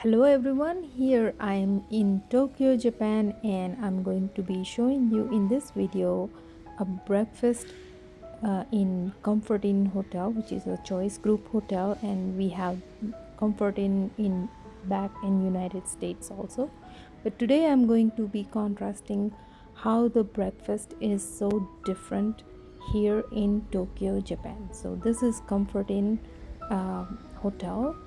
Hello everyone, here I am in Tokyo, Japan, and I'm going to be showing you in this video a breakfast in Comfort Inn Hotel, which is a choice group hotel, and we have Comfort Inn in back in United States also. But today I'm going to be contrasting how the breakfast is so different here in Tokyo, Japan. So this is Comfort Inn Hotel.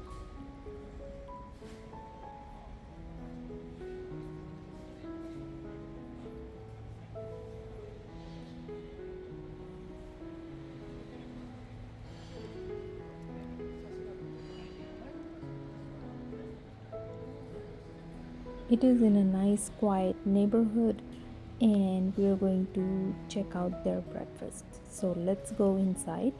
It is in a nice quiet neighborhood and we are going to check out their breakfast. So let's go inside.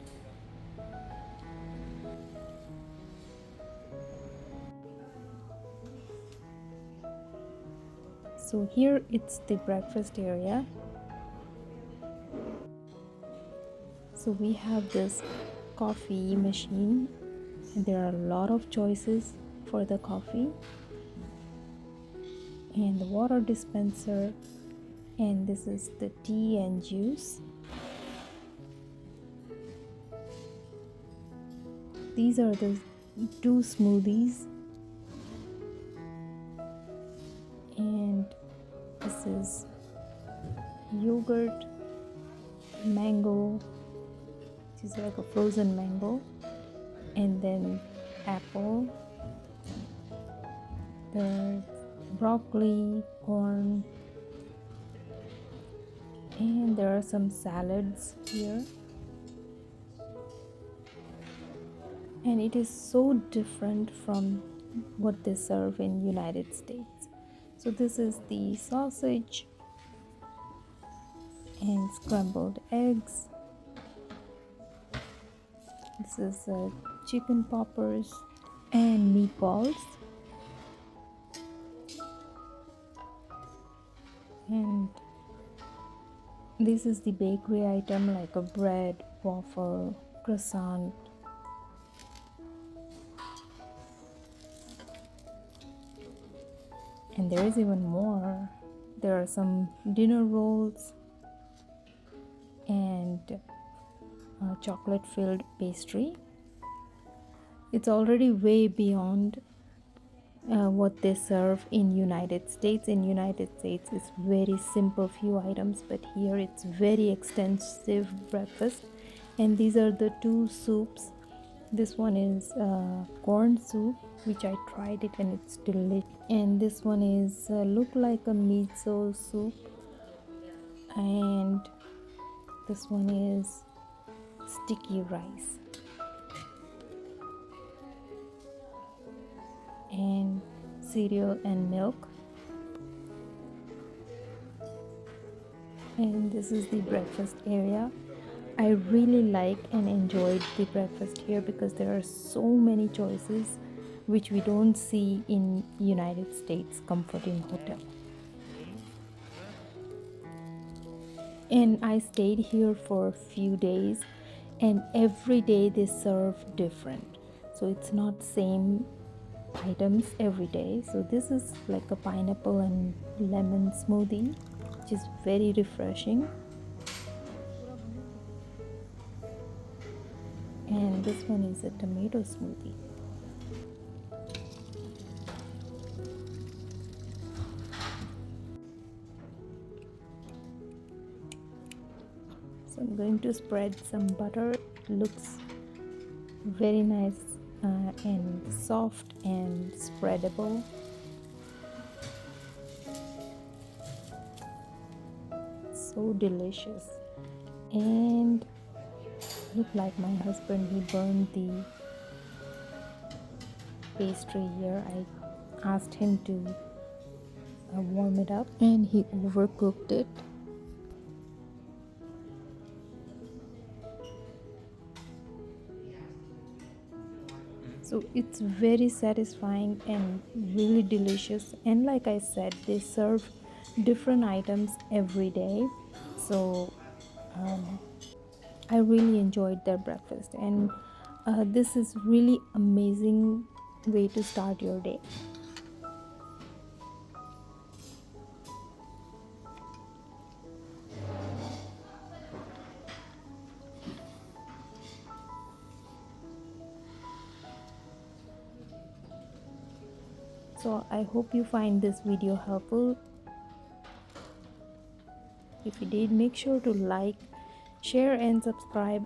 So here it's the breakfast area. So we have this coffee machine and there are a lot of choices for the coffee, and the water dispenser, and this is the tea and juice. These are the two smoothies, and this is yogurt, mango, which is like a frozen mango, and then apple, there's broccoli, corn, and there are some salads here. And it is so different from what they serve in United States. So this is the sausage and scrambled eggs. This is chicken poppers and meatballs. And this is the bakery item like a bread, waffle, croissant. And there is even more. There are some dinner rolls and chocolate filled pastry. It's already way beyond what they serve in United States. In United States it's very simple few items, but here it's very extensive breakfast. And these are the two soups. This one is corn soup, which I tried it and it's delicious. And this one is look like a miso soup, and this one is sticky rice, and cereal and milk. And this is the breakfast area. I really like and enjoyed the breakfast here because there are so many choices which we don't see in United States Comfort Inn Hotel. And I stayed here for a few days, and every day they serve different, so it's not same items every day. So this is like a pineapple and lemon smoothie, which is very refreshing. And this one is a tomato smoothie. So I'm going to spread some butter. It looks very nice and soft and spreadable. So delicious. And look like my husband, he burned the pastry here. I asked him to warm it up and he overcooked it. So it's very satisfying and really delicious. And like I said, they serve different items every day. So I really enjoyed their breakfast, and this is really amazing way to start your day. So I hope you find this video helpful. If you did, make sure to like, share and subscribe.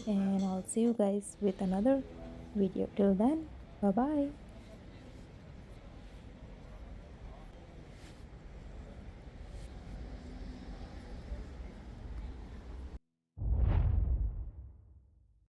And I'll see you guys with another video. Till then, bye bye.